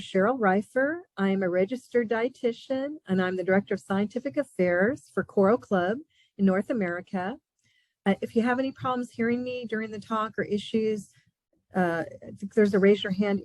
Cheryl Reifer. I'm a registered dietitian, and I'm the Director of Scientific Affairs for Coro Club in North America. If you have any problems hearing me during the talk or issues, I think there's a raise your hand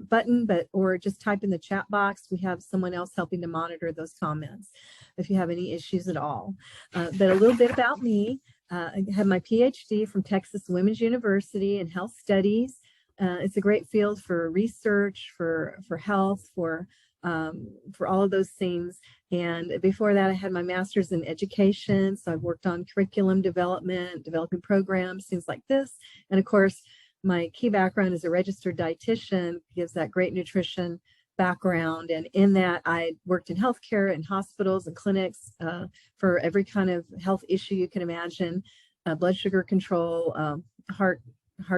button, or just type in the chat box. We have someone else helping to monitor those comments if you have any issues at all. But a little bit about me. I have my PhD from Texas Women's University in Health Studies. It's a great field for research, for health, for all of those things. And before that, I had my master's in education. So I've worked on curriculum development, developing programs, things like this. And of course, my key background as a registered dietitian gives that great nutrition background. And in that, I worked in healthcare and hospitals and clinics for every kind of health issue you can imagine, blood sugar control, heart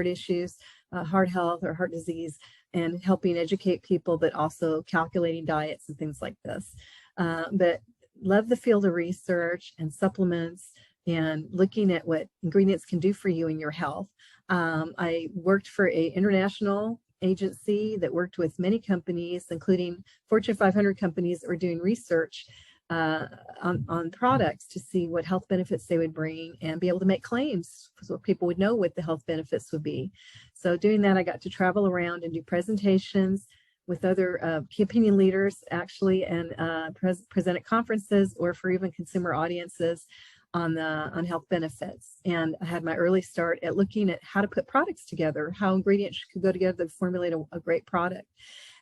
issues, heart health or heart disease, and helping educate people, but also calculating diets and things like this. But love the field of research and supplements and looking at what ingredients can do for you in your health. I worked for an international agency that worked with many companies, including Fortune 500 companies that were doing research on products to see what health benefits they would bring and be able to make claims so people would know what the health benefits would be. So doing that, I got to travel around and do presentations with other key opinion leaders, actually, and present at conferences or for even consumer audiences on health benefits. And I had my early start at looking at how to put products together, how ingredients could go together to formulate a great product.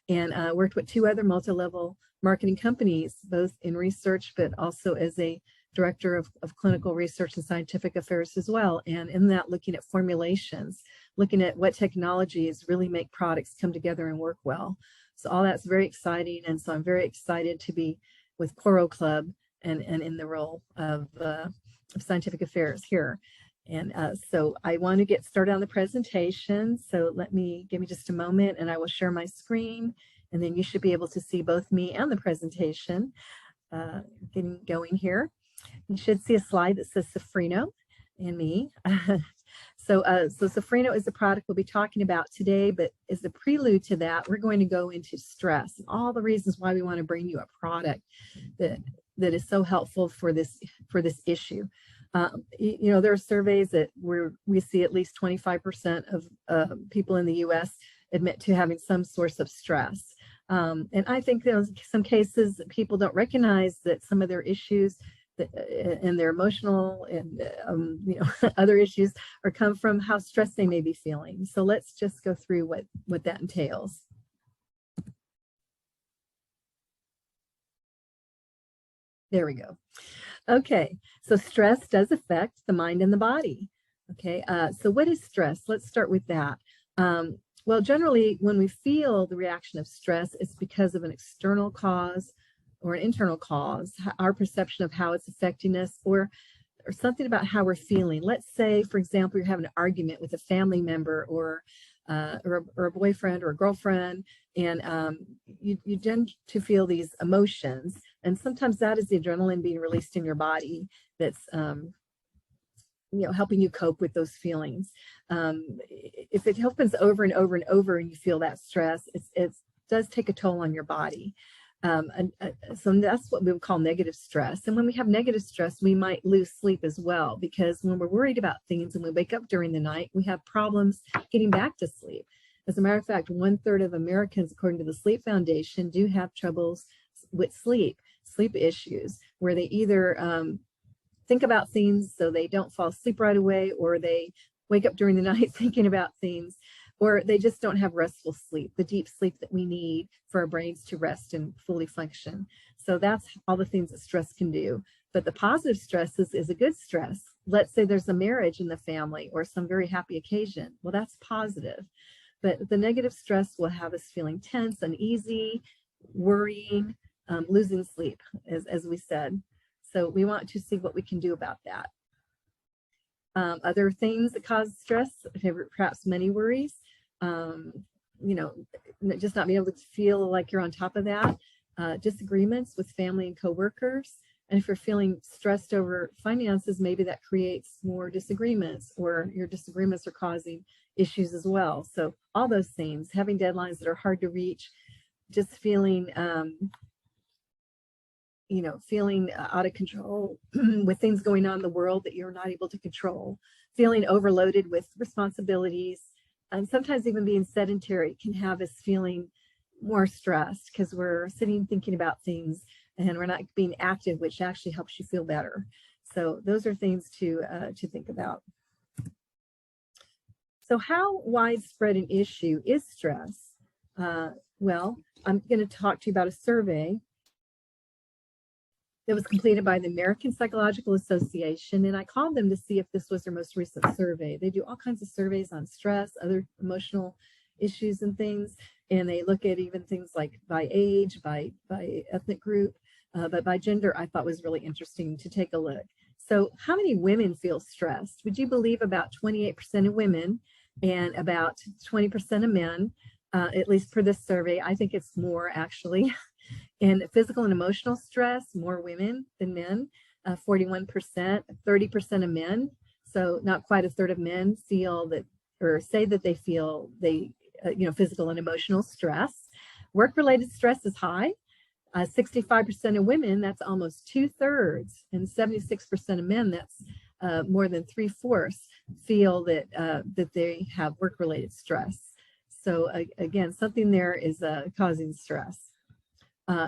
And worked with two other multi-level marketing companies, both in research, but also as a director of clinical research and scientific affairs as well. And in that, looking at formulations, looking at what technologies really make products come together and work well. So all that's very exciting. And so I'm very excited to be with Coro Club and in the role of scientific affairs here. And so I want to get started on the presentation. So give me just a moment and I will share my screen, and then you should be able to see both me and the presentation. Getting going here. You should see a slide that says Safrino and me. So Safrino is the product we'll be talking about today, but as a prelude to that, we're going to go into stress and all the reasons why we want to bring you a product that is so helpful for this issue. You know, there are surveys where we see at least 25% of people in the U.S. admit to having some source of stress. And I think there's some cases that people don't recognize that some of their issues and their emotional and you know, other issues come from how stressed they may be feeling. So let's just go through what that entails. There we go. Okay, so stress does affect the mind and the body. Okay, so what is stress? Let's start with that. Well, generally, when we feel the reaction of stress, it's because of an external cause or an internal cause, our perception of how it's affecting us, or something about how we're feeling. Let's say, for example, you're having an argument with a family member or a boyfriend or a girlfriend, and you tend to feel these emotions. And sometimes that is the adrenaline being released in your body that's you know, helping you cope with those feelings. If it happens over and over and over and you feel that stress, it does take a toll on your body. So that's what we would call negative stress. And when we have negative stress, we might lose sleep as well, because when we're worried about things and we wake up during the night, we have problems getting back to sleep. As a matter of fact, 1/3 of Americans, according to the Sleep Foundation, do have troubles with sleep issues, where they either think about things so they don't fall asleep right away, or they wake up during the night thinking about things, or they just don't have restful sleep, the deep sleep that we need for our brains to rest and fully function. So that's all the things that stress can do. But the positive stress is a good stress. Let's say there's a marriage in the family or some very happy occasion. Well, that's positive. But the negative stress will have us feeling tense, uneasy, worrying, losing sleep, as we said. So we want to see what we can do about that. Other things that cause stress, perhaps money worries, you know, just not being able to feel like you're on top of that, disagreements with family and coworkers. And if you're feeling stressed over finances, maybe that creates more disagreements, or your disagreements are causing issues as well. So all those things, having deadlines that are hard to reach, just feeling, feeling out of control with things going on in the world that you're not able to control, feeling overloaded with responsibilities, and sometimes even being sedentary can have us feeling more stressed because we're sitting thinking about things and we're not being active, which actually helps you feel better. So those are things to think about. So how widespread an issue is stress? Well, I'm going to talk to you about a survey that was completed by the American Psychological Association, and I called them to see if this was their most recent survey. They do all kinds of surveys on stress, other emotional issues and things, and they look at even things like by age, by ethnic group, but by gender I thought was really interesting to take a look. So how many women feel stressed? Would you believe about 28% of women and about 20% of men, at least per this survey? I think it's more actually. And physical and emotional stress, more women than men, 41%, 30% of men. So not quite a third of men feel that, or say that they feel physical and emotional stress. Work-related stress is high. 65% of women, that's almost 2/3, and 76% of men, that's more than 3/4, feel that that they have work-related stress. So again, something there is causing stress.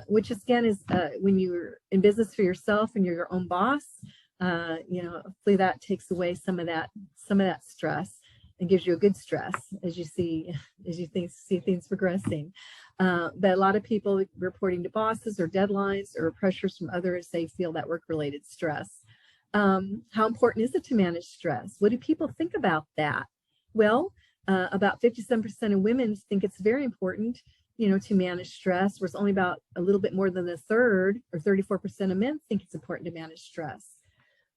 Which again is when you're in business for yourself and you're your own boss, hopefully that takes away some of that stress and gives you a good stress as you see things progressing. But a lot of people reporting to bosses or deadlines or pressures from others, they feel that work-related stress. How important is it to manage stress? What do people think about that? Well, about 57% of women think it's very important, to manage stress, whereas only about a little bit more than a third, or 34% of men, think it's important to manage stress.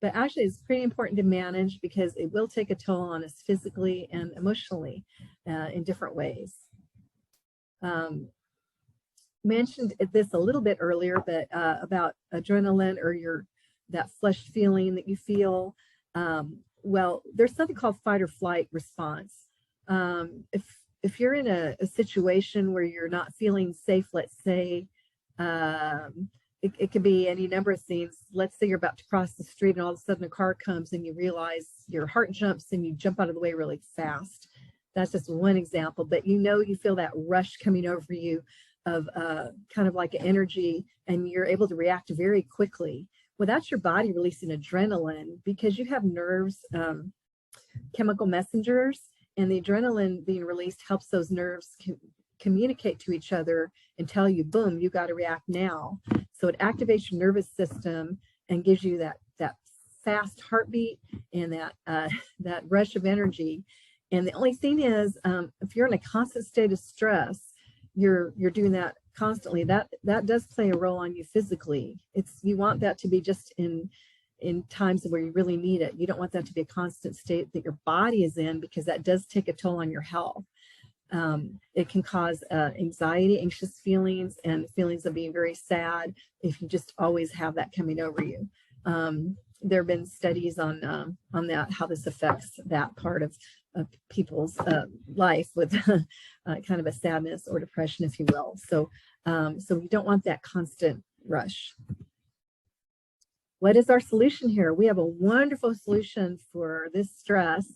But actually, it's pretty important to manage because it will take a toll on us physically and emotionally in different ways. Mentioned this a little bit earlier, but about adrenaline or that flush feeling that you feel. Well, there's something called fight or flight response. If you're in a situation where you're not feeling safe, let's say, it could be any number of things. Let's say you're about to cross the street and all of a sudden a car comes and you realize your heart jumps and you jump out of the way really fast. That's just one example, but you feel that rush coming over you of kind of like energy, and you're able to react very quickly. Well, that's your body releasing adrenaline because you have nerves, chemical messengers, and the adrenaline being released helps those nerves communicate to each other and tell you, boom, you got to react now. So it activates your nervous system and gives you that fast heartbeat and that rush of energy. And the only thing is, if you're in a constant state of stress, you're doing that constantly. That does play a role on you physically. You want that to be just in times where you really need it. You don't want that to be a constant state that your body is in, because that does take a toll on your health. It can cause anxiety, anxious feelings, and feelings of being very sad if you just always have that coming over you. There have been studies on that, how this affects that part of people's life with kind of a sadness or depression, if you will. So you don't want that constant rush. What is our solution here? We have a wonderful solution for this stress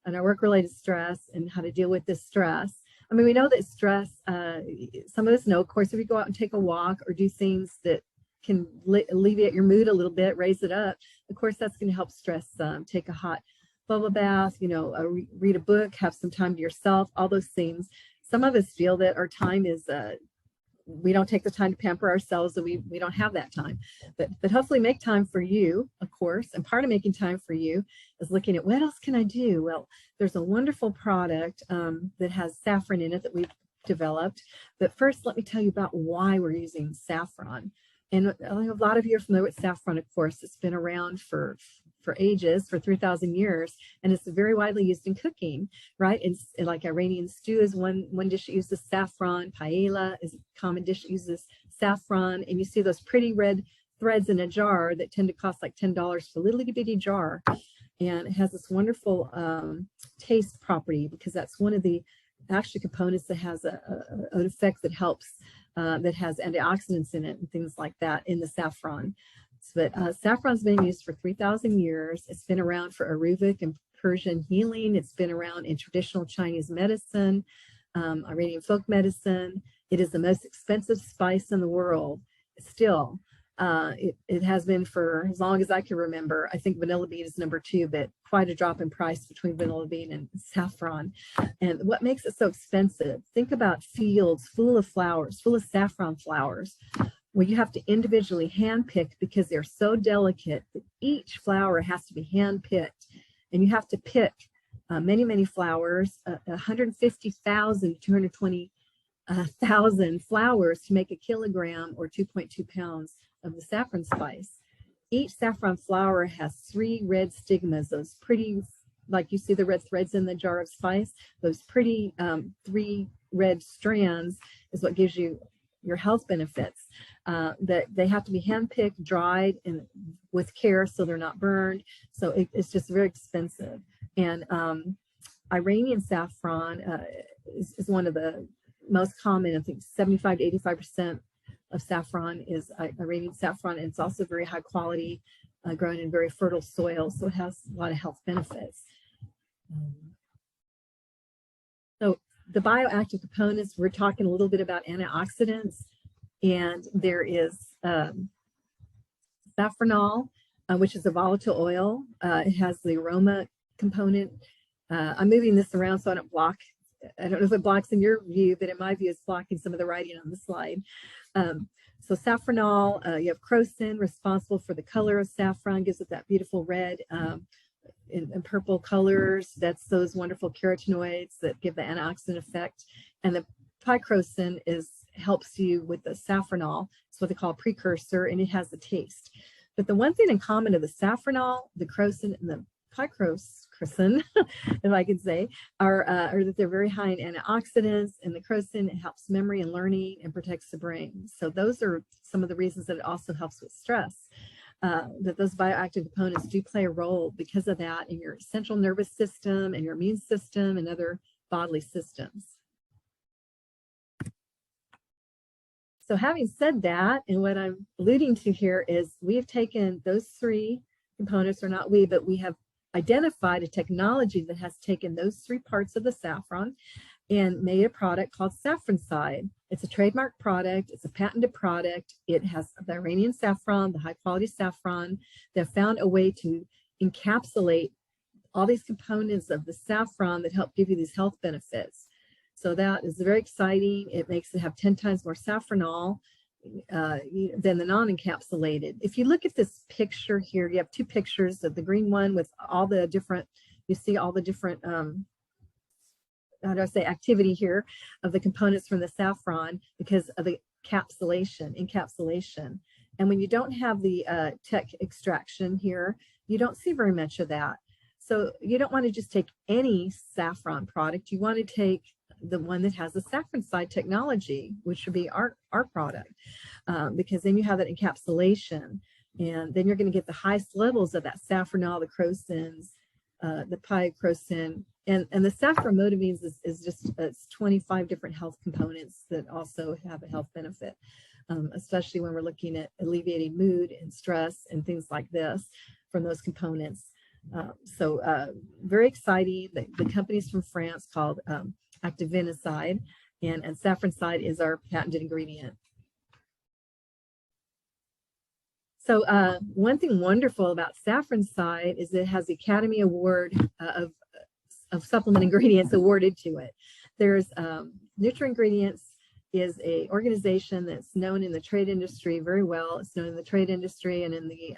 and our work-related stress and how to deal with this stress. I mean, we know that stress, some of us know, of course, if you go out and take a walk or do things that can alleviate your mood a little bit, raise it up, of course, that's going to help stress. Take a hot bubble bath, read a book, have some time to yourself, all those things. Some of us feel that our time is, we don't take the time to pamper ourselves, and we don't have that time. But hopefully make time for you, of course. And part of making time for you is looking at what else can I do? Well, there's a wonderful product that has saffron in it that we've developed. But first, let me tell you about why we're using saffron. And a lot of you are familiar with saffron, of course. It's been around for ages, for 3,000 years, and it's very widely used in cooking, right? And like Iranian stew is one dish that uses saffron. Paella is a common dish that uses saffron. And you see those pretty red threads in a jar that tend to cost like $10 for a little bitty jar. And it has this wonderful taste property, because that's one of the actual components that has an effect that helps that has antioxidants in it and things like that in the saffron. But saffron's been used for 3,000 years. It's been around for Ayurvedic and Persian healing. It's been around in traditional Chinese medicine, Iranian folk medicine. It is the most expensive spice in the world still. It has been for as long as I can remember. I think vanilla bean is number 2, but quite a drop in price between vanilla bean and saffron. And what makes it so expensive? Think about fields full of flowers, full of saffron flowers, where you have to individually handpick because they're so delicate that each flower has to be handpicked. And you have to pick many, many flowers, 150,000 to 220,000 flowers to make a kilogram or 2.2 pounds of the saffron spice. Each saffron flower has 3 red stigmas, those pretty, like you see the red threads in the jar of spice, those pretty 3 red strands is what gives you your health benefits. That they have to be handpicked, dried, and with care so they're not burned. So it's just very expensive. And Iranian saffron is one of the most common. I think 75 to 85% of saffron is Iranian saffron, and it's also very high quality, grown in very fertile soil, so it has a lot of health benefits. So the bioactive components, we're talking a little bit about antioxidants, and there is saffronol, which is a volatile oil. It has the aroma component. I'm moving this around so I don't block. I don't know if it blocks in your view, but in my view, it's blocking some of the writing on the slide. So saffronol, you have crocin, responsible for the color of saffron, gives it that beautiful red and purple colors. That's those wonderful carotenoids that give the antioxidant effect. And the picrocin helps you with the saffronol. It's what they call a precursor, and it has the taste. But the one thing in common of the saffronol, the crocin, and the picrocin, if I could say, are that they're very high in antioxidants, and the crocin, it helps memory and learning and protects the brain. So those are some of the reasons that it also helps with stress. That those bioactive components do play a role because of that in your central nervous system and your immune system and other bodily systems. So having said that, and what I'm alluding to here is we've taken those 3 components, or not we, but we have identified a technology that has taken those 3 parts of the saffron and made a product called Saffroncide. It's a trademark product. It's a patented product. It has the Iranian saffron, the high quality saffron. They've found a way to encapsulate all these components of the saffron that help give you these health benefits. So that is very exciting. It makes it have 10 times more saffronol than the non-encapsulated. If you look at this picture here, you have 2 pictures of the green one with all the different, you see all the different, how do I say, activity here of the components from the saffron because of the encapsulation. And when you don't have the tech extraction here, you don't see very much of that. So you don't want to just take any saffron product. You want to take the one that has the Saffroncide technology, which would be our product, because then you have that encapsulation, and then you're going to get the highest levels of that saffronol, the crocins, the picrocin, and the saffromotivines is just it's 25 different health components that also have a health benefit, especially when we're looking at alleviating mood and stress and things like this from those components. So very exciting. The company's from France called Activinicide, and Saffroncide is our patented ingredient. So one thing wonderful about Saffroncide is it has the Academy Award of supplement ingredients awarded to it. There's NutraIngredients is a organization that's known in the trade industry very well. It's known in the trade industry and in the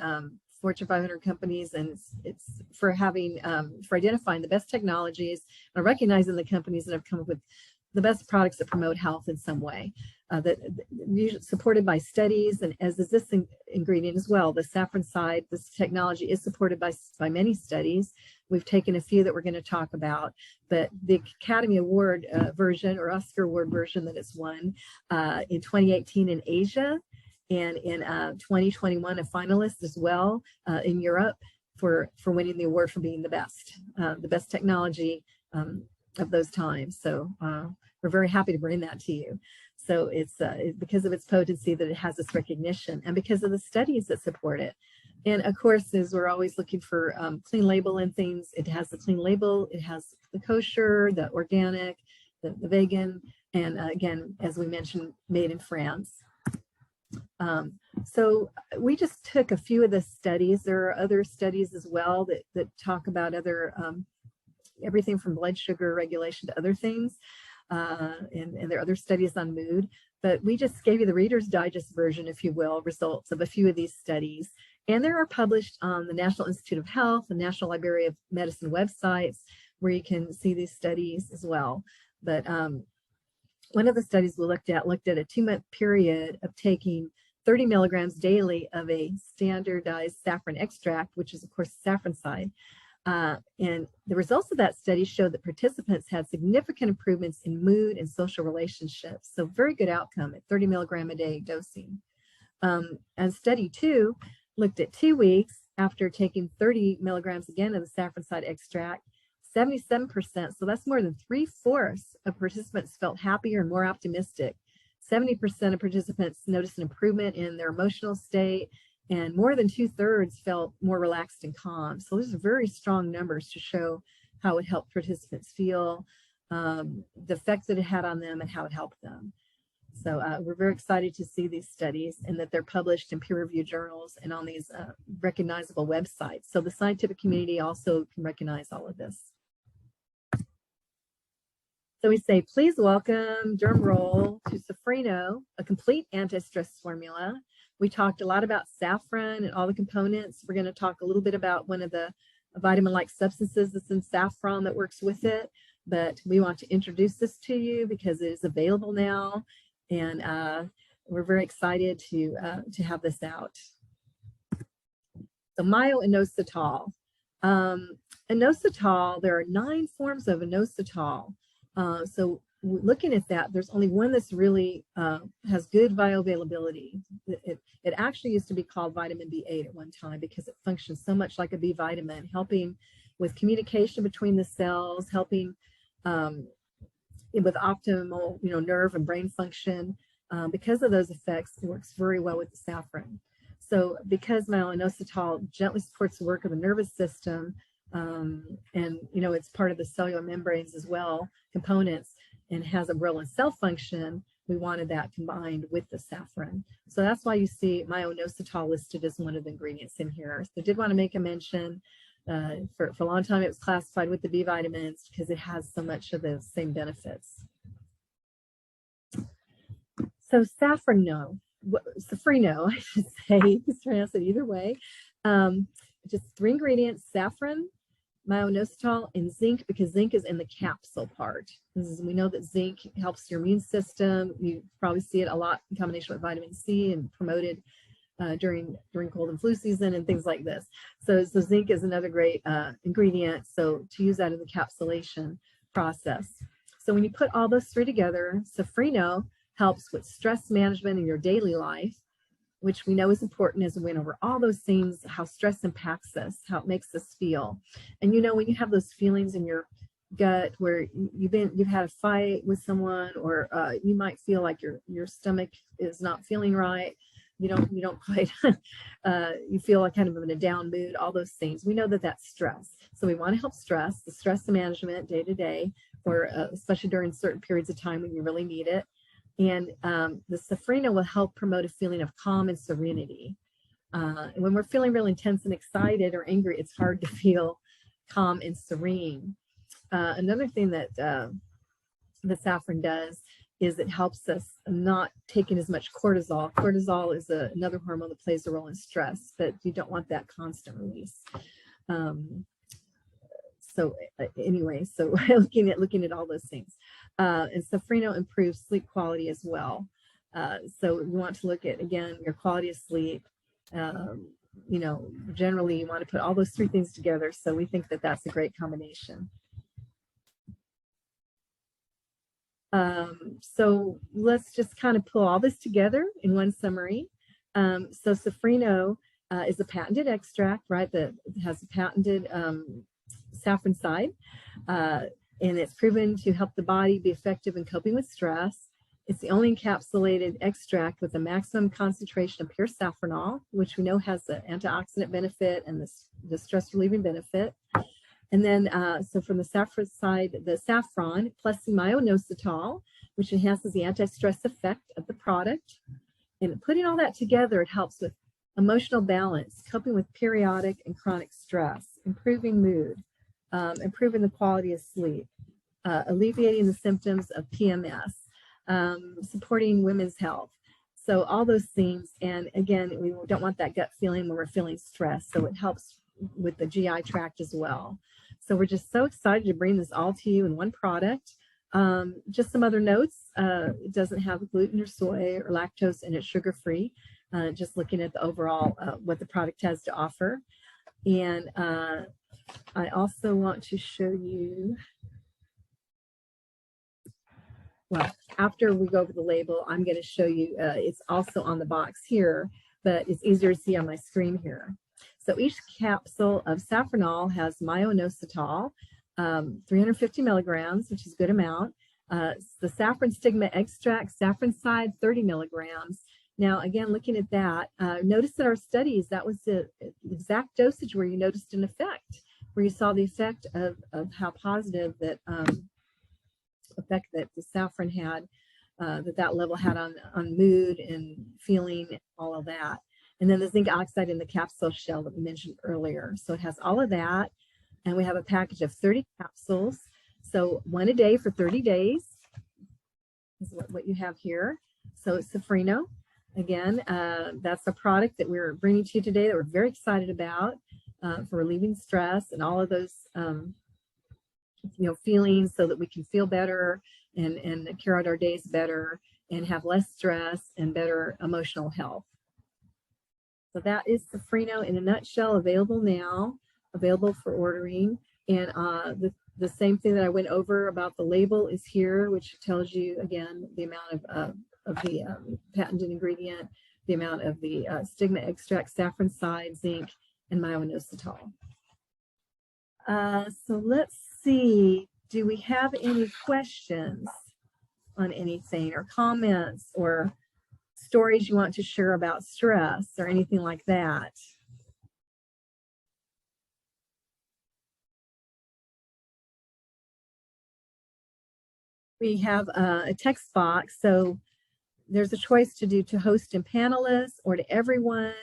Fortune 500 companies, and it's for having for identifying the best technologies and recognizing the companies that have come up with the best products that promote health in some way, that usually supported by studies, and as is this ingredient as well. The Saffroncide, this technology is supported by many studies. We've taken a few that we're going to talk about, but the Academy Award version, or Oscar Award version that it's won in 2018 in Asia, and in 2021 a finalist as well in Europe for winning the award for being the best technology of those times. So we're very happy to bring that to you. So it's because of its potency that it has this recognition, and because of the studies that support it. And of course, as we're always looking for clean label and things, it has the clean label, it has the kosher, the organic, the vegan, and again, as we mentioned, made in France. So we just took a few of the studies. There are other studies as well that talk about other, everything from blood sugar regulation to other things. And there are other studies on mood, but we just gave you the Reader's Digest version, if you will, results of a few of these studies. And they are published on the National Institute of Health, the National Library of Medicine websites, where you can see these studies as well. But one of the studies we looked at a 2-month period of taking 30 milligrams daily of a standardized saffron extract, which is of course saffroncide. And the results of that study showed that participants had significant improvements in mood and social relationships. So very good outcome at 30 milligram a day dosing. And study 2 looked at 2 weeks after taking 30 milligrams again of the saffroncide extract. 77%, so that's more than 3/4 of participants felt happier and more optimistic. 70% of participants noticed an improvement in their emotional state, and more than 2/3 felt more relaxed and calm. So those are very strong numbers to show how it helped participants feel, the effect that it had on them, and how it helped them. So we're very excited to see these studies and that they're published in peer-reviewed journals and on these recognizable websites. So the scientific community also can recognize all of this. So we say, please welcome, drum roll, to Safrino, a complete anti-stress formula. We talked a lot about saffron and all the components. We're going to talk a little bit about one of the vitamin-like substances that's in saffron that works with it. But we want to introduce this to you because it is available now. And we're very excited to have this out. So Myo-Inositol. Inositol, there are 9 forms of inositol. So looking at that, there's only one that's really has good bioavailability. It actually used to be called vitamin B8 at one time because it functions so much like a B vitamin, helping with communication between the cells, helping with optimal, nerve and brain function. Because of those effects, it works very well with the saffron. So because Myo-Inositol gently supports the work of the nervous system, and it's part of the cellular membranes as well, components, and has a role in cell function, we wanted that combined with the saffron. So that's why you see Myo-Inositol listed as one of the ingredients in here. So I did want to make a mention. For a long time it was classified with the B vitamins because it has so much of the same benefits. So Safrino, I should say, you can pronounce it either way. Just 3 ingredients: saffron, Myo-Inositol, and zinc, because zinc is in the capsule part. We know that zinc helps your immune system. You probably see it a lot in combination with vitamin C and promoted during cold and flu season and things like this. So zinc is another great ingredient. So to use that in the capsulation process. So when you put all those 3 together, Safrino helps with stress management in your daily life, which we know is important as we went over all those things, how stress impacts us, how it makes us feel. And when you have those feelings in your gut where you've had a fight with someone, or you might feel like your stomach is not feeling right, you don't quite you feel like kind of in a down mood, all those things, we know that that's stress. So we want to help the stress management day to day, or especially during certain periods of time when you really need it. And the Safrino will help promote a feeling of calm and serenity. And when we're feeling really intense and excited or angry, it's hard to feel calm and serene. Another thing that the saffron does is it helps us not taking as much cortisol. Cortisol is another hormone that plays a role in stress, but you don't want that constant release. Anyway, looking at all those things. And Safrino improves sleep quality as well. So we want to look at, again, your quality of sleep. Generally you want to put all those 3 things together. So we think that that's a great combination. So let's just kind of pull all this together in one summary. So Safrino is a patented extract, right, that has a patented saffroncide, and it's proven to help the body be effective in coping with stress. It's the only encapsulated extract with a maximum concentration of pure saffronol, which we know has the antioxidant benefit and the stress relieving benefit. And then, so from the saffron side, the saffron plus the Myo-Inositol, which enhances the anti-stress effect of the product. And putting all that together, it helps with emotional balance, coping with periodic and chronic stress, improving mood, improving the quality of sleep, alleviating the symptoms of PMS, supporting women's health. So all those things. And again, we don't want that gut feeling when we're feeling stressed. So it helps with the GI tract as well. So we're just so excited to bring this all to you in one product. Just some other notes. It doesn't have gluten or soy or lactose, and it's sugar-free. Just looking at the overall, what the product has to offer. And I also want to show you, well, after we go over the label, I'm going to show you, it's also on the box here, but it's easier to see on my screen here. So each capsule of Safronol has Myo-Inositol, 350 milligrams, which is a good amount. The saffron stigma extract, saffron side, 30 milligrams. Now, again, looking at that, notice that our studies, that was the exact dosage where you noticed an effect, where you saw the effect of how positive that effect that the saffron had, that level had on mood and feeling, all of that. And then the zinc oxide in the capsule shell that we mentioned earlier. So it has all of that. And we have a package of 30 capsules. So one a day for 30 days is what you have here. So it's Safrino. Again, that's a product that we're bringing to you today that we're very excited about for relieving stress and all of those feelings, so that we can feel better and carry out our days better and have less stress and better emotional health. So that is Safrino in a nutshell, available now, available for ordering. And the same thing that I went over about the label is here, which tells you, again, the amount of the patented ingredient, the amount of the stigma extract, saffron side, zinc, and Myo-Inositol. So let's see, do we have any questions on anything, or comments, or stories you want to share about stress or anything like that? We have a text box, so there's a choice to do to host and panelists or to everyone.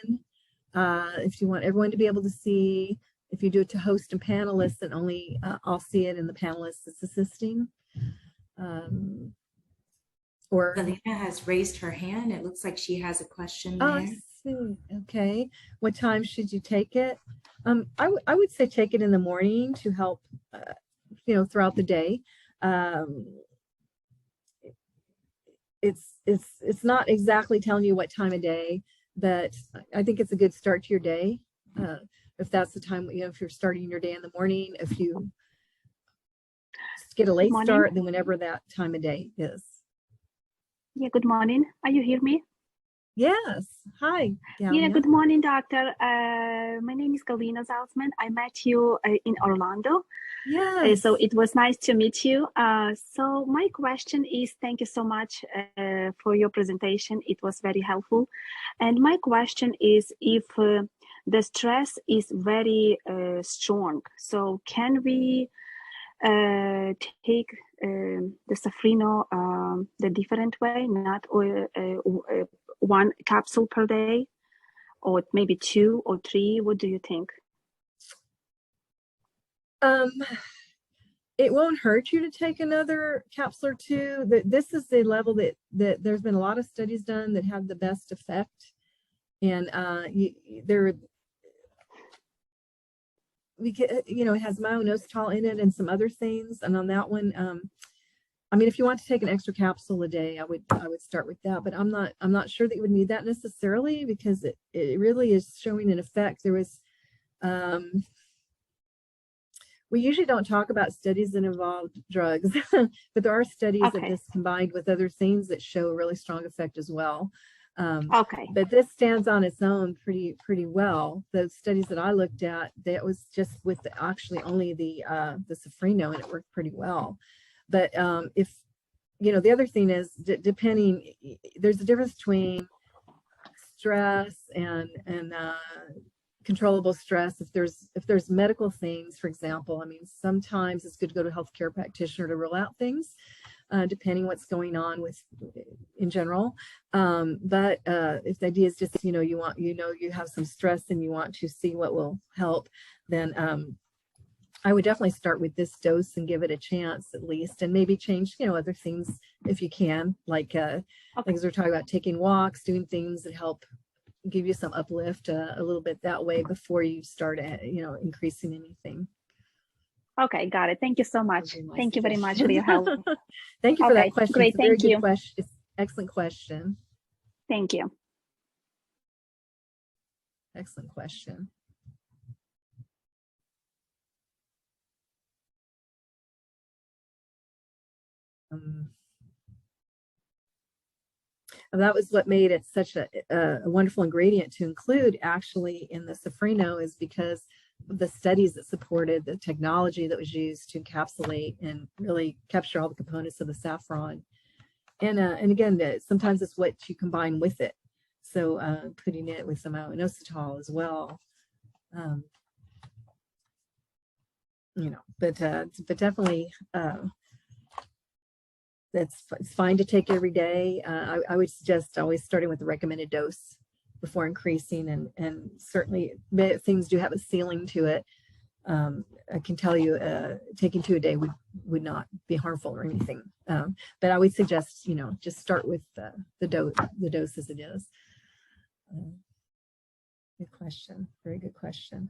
If you want everyone to be able to see, if you do it to host and panelists, then only I'll see it in the panelists that's assisting. Or Selena has raised her hand. It looks like she has a question there. there. I see. Okay. What time should you take it? I would say take it in the morning to help, throughout the day. It's not exactly telling you what time of day, but I think it's a good start to your day. If that's the time, if you're starting your day in the morning, if you get a late start, then whenever that time of day is. Yeah, good morning. Are you hear me? Yes. Hi. Galina. Yeah, good morning, doctor. My name is Galina Zaltzman. I met you in Orlando. Yes. So it was nice to meet you. So my question is, thank you so much for your presentation. It was very helpful. And my question is, if the stress is very strong, so can we take the Safrino the different way, not one capsule per day, or maybe 2 or 3? What do you think? It won't hurt you to take another capsule or 2. This is the level that there's been a lot of studies done that have the best effect, and it has Myo-Inositol in it and some other things. And on that one, I mean, if you want to take an extra capsule a day, I would start with that. But I'm not sure that you would need that necessarily, because it really is showing an effect. There was we usually don't talk about studies that involve drugs, but there are studies of this combined with other things that show a really strong effect as well. But this stands on its own pretty well. The studies that I looked at, that was just with actually only the Safrino, and it worked pretty well. But if the other thing is depending, there's a difference between stress and controllable stress. If there's medical things, for example, I mean, sometimes it's good to go to a healthcare practitioner to rule out things, depending what's going on with in general. But if the idea is just, you have some stress and you want to see what will help, then I would definitely start with this dose and give it a chance at least, and maybe change, other things if you can, like as we're talking about, taking walks, doing things that help give you some uplift a little bit that way before you start, increasing anything. Okay, got it. Thank you so much. Thank you very much for your help. Thank you for that question. Great, it's a very thank you. Good question. It's an excellent question. Thank you. Excellent question. And that was what made it such a wonderful ingredient to include actually in the Safrino, is because of the studies that supported the technology that was used to encapsulate and really capture all the components of the saffron. And again, sometimes it's what you combine with it. So putting it with some Myo-Inositol as well. But definitely it's fine to take every day. I would suggest always starting with the recommended dose before increasing, and certainly things do have a ceiling to it. I can tell you taking 2 a day would not be harmful or anything. But I would suggest, just start with the dose as it is. Good question. Very good question.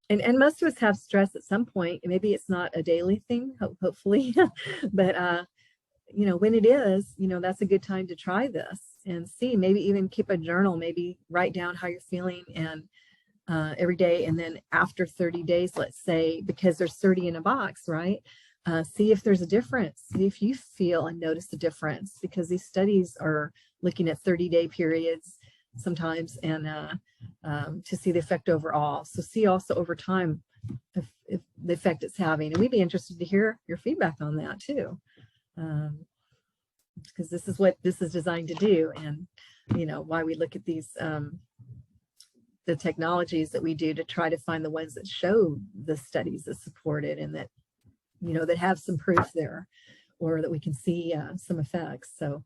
And most of us have stress at some point. Maybe it's not a daily thing, hopefully, but when it is, that's a good time to try this and see. Maybe even keep a journal. Maybe write down how you're feeling and every day, and then after 30 days, let's say, because there's 30 in a box, right? See if there's a difference. See if you feel and notice a difference, because these studies are looking at 30-day periods sometimes, and to see the effect overall. So see also over time if the effect it's having, and we'd be interested to hear your feedback on that too, because this is what this is designed to do, and why we look at these the technologies that we do to try to find the ones that show the studies that support it, and that that have some proof there, or that we can see some effects. So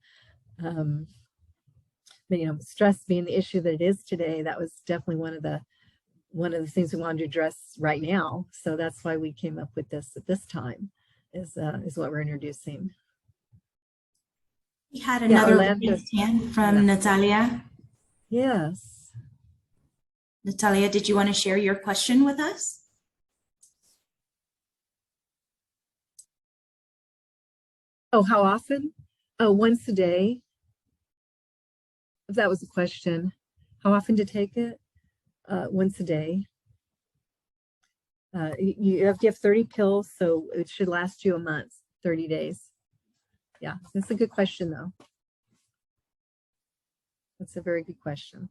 but, stress being the issue that it is today, that was definitely one of the things we wanted to address right now. So that's why we came up with this at this time, is what we're introducing. We had another hand from Natalia. Yes. Natalia, did you want to share your question with us? Oh, how often? Oh, once a day. If that was a question, how often to take it? Once a day. You have to have 30 pills, so it should last you a month, 30 days. Yeah, that's a good question, though. That's a very good question.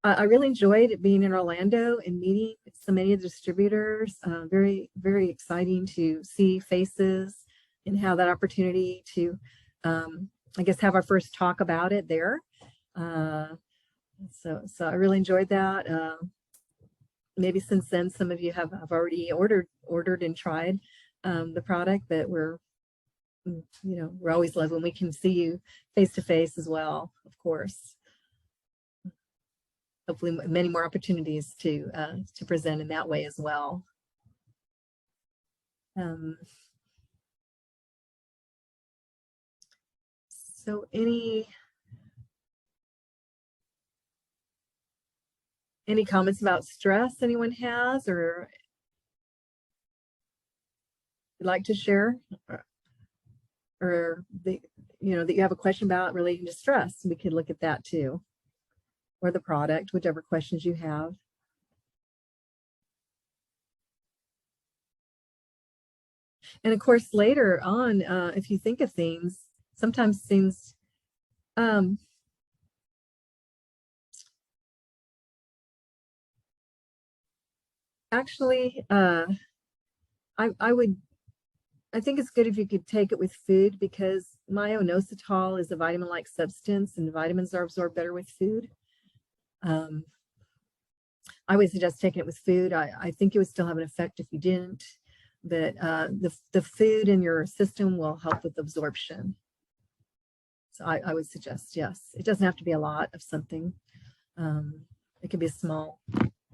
I really enjoyed being in Orlando and meeting so many of the distributors. Very, very exciting to see faces and have that opportunity to, I guess, have our first talk about it there. So I really enjoyed that. Maybe since then, some of you have already ordered and tried the product, but we're always love when we can see you face to face as well, of course. Hopefully many more opportunities to present in that way as well. So any comments about stress anyone has, or would like to share, or that you have a question about relating to stress? We could look at that too, or the product, whichever questions you have. And of course, later on, if you think of things, sometimes things, actually, I I think it's good if you could take it with food, because Myo-Inositol is a vitamin-like substance, and vitamins are absorbed better with food. I would suggest taking it with food. I think it would still have an effect if you didn't, but the food in your system will help with absorption. So I would suggest, yes. It doesn't have to be a lot of something. It could be a small,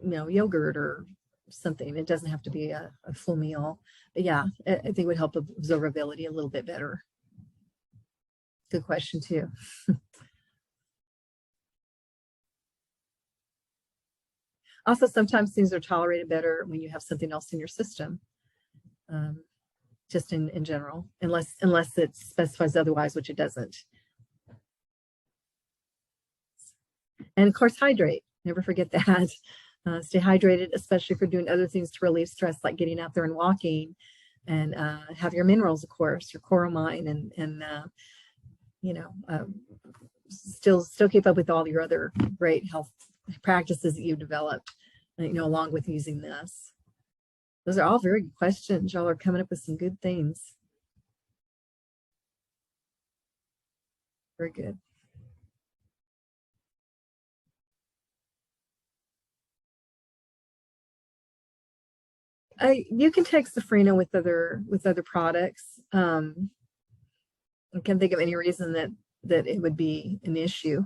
yogurt or something. It doesn't have to be a full meal. But yeah, I think it would help absorbability a little bit better. Good question too. Also, sometimes things are tolerated better when you have something else in your system, just in general, unless it specifies otherwise, which it doesn't. And of course, hydrate. Never forget that. Stay hydrated, especially if you're doing other things to relieve stress, like getting out there and walking, and have your minerals, of course, your chloramine, and still keep up with all your other great health practices that you've developed, along with using this. Those are all very good questions. Y'all are coming up with some good things. Very good. You can take Safrino with other products. I can't think of any reason that it would be an issue.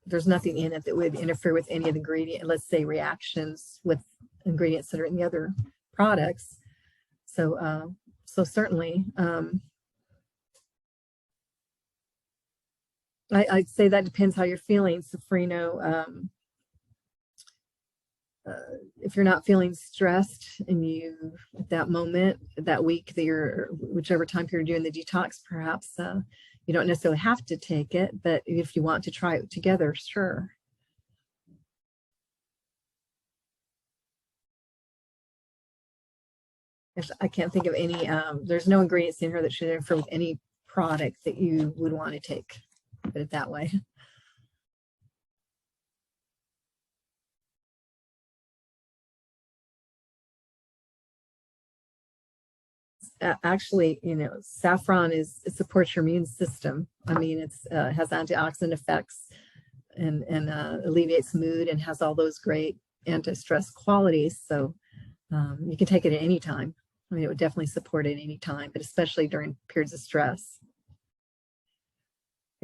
There's nothing in it that would interfere with any of the ingredient, let's say reactions with ingredients that are in the other products. So certainly, I'd say that depends how you're feeling. Safrino, if you're not feeling stressed and you, at that moment, that week that you're, whichever time period you're doing the detox, perhaps you don't necessarily have to take it, but if you want to try it together, sure. I can't think of any, there's no ingredients in here that should interfere with any product that you would want to take, put it that way. Actually, saffron it supports your immune system. I mean, it has antioxidant effects and alleviates mood and has all those great anti-stress qualities. So you can take it at any time. I mean, it would definitely support it at any time, but especially during periods of stress.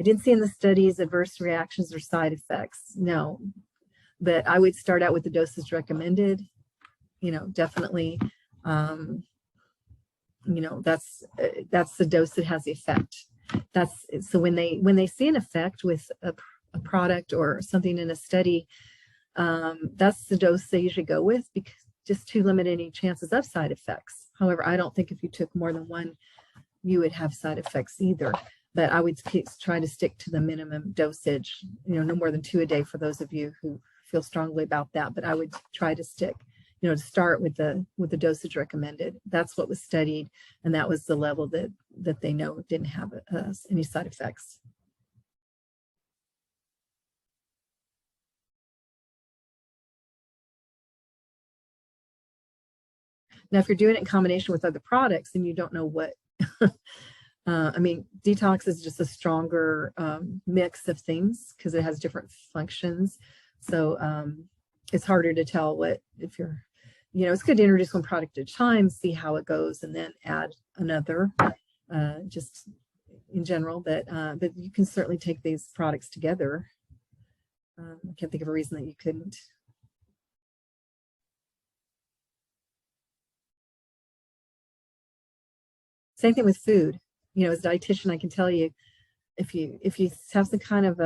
I didn't see in the studies adverse reactions or side effects. No, but I would start out with the dosage recommended. Definitely. That's the dose that has the effect. So when they see an effect with a product or something in a study, that's the dose they usually go with, because just to limit any chances of side effects. However, I don't think if you took more than one, you would have side effects either. But I would try to stick to the minimum dosage, no more than 2 a day for those of you who feel strongly about that. But I would try to stick, to start with the dosage recommended. That's what was studied, and that was the level that they know didn't have any side effects. Now, if you're doing it in combination with other products and you don't know what, I mean, detox is just a stronger mix of things because it has different functions. So it's harder to tell what, if you're, it's good to introduce one product at a time, see how it goes, and then add another, just in general. But you can certainly take these products together. I can't think of a reason that you couldn't. Same thing with food. As a dietitian, I can tell you, if you have some kind of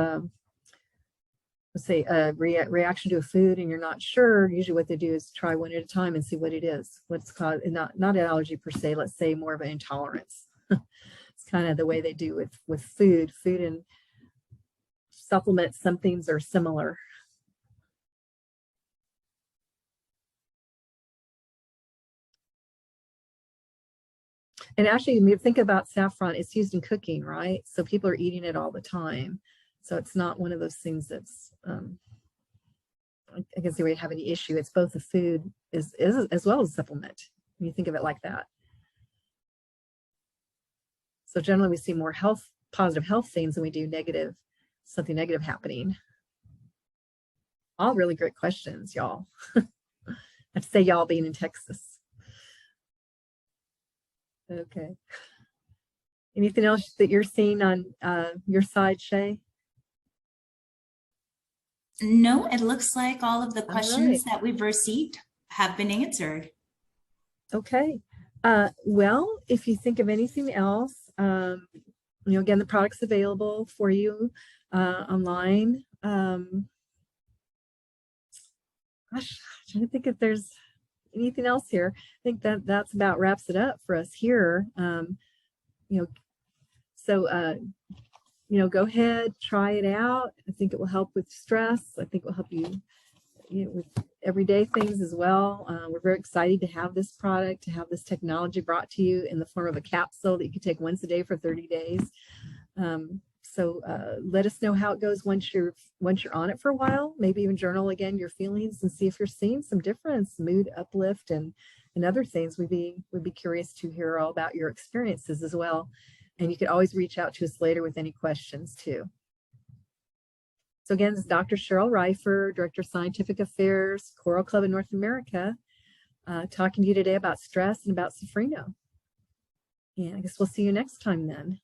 let's say a reaction to a food and you're not sure, usually what they do is try one at a time and see what it is, what's caused, and not an allergy per se, let's say more of an intolerance. It's kind of the way they do with food and supplements. Some things are similar. And actually, when you think about saffron, it's used in cooking, right? So people are eating it all the time. So it's not one of those things that's, I guess, we have any issue. It's both a food as well as a supplement, when you think of it like that. So generally we see more positive health things than we do something negative happening. All really great questions, y'all. I have to say y'all being in Texas. Okay. Anything else that you're seeing on your side, Shay? No, it looks like all of the questions right. that we've received have been answered. Okay. Well, if you think of anything else, again, the product's available for you online. Gosh, I'm trying to think if there's anything else here. I think that's about wraps it up for us here. Go ahead, try it out. I think it will help with stress. I think it will help you, with everyday things as well. We're very excited to have this product, to have this technology brought to you in the form of a capsule that you can take once a day for 30 days. So let us know how it goes once you're on it for a while. Maybe even journal again your feelings and see if you're seeing some difference, mood uplift, and other things. We'd be curious to hear all about your experiences as well. And you could always reach out to us later with any questions too. So again, this is Dr. Cheryl Reifer, Director of Scientific Affairs, Coral Club in North America, talking to you today about stress and about Safrino. And I guess we'll see you next time then.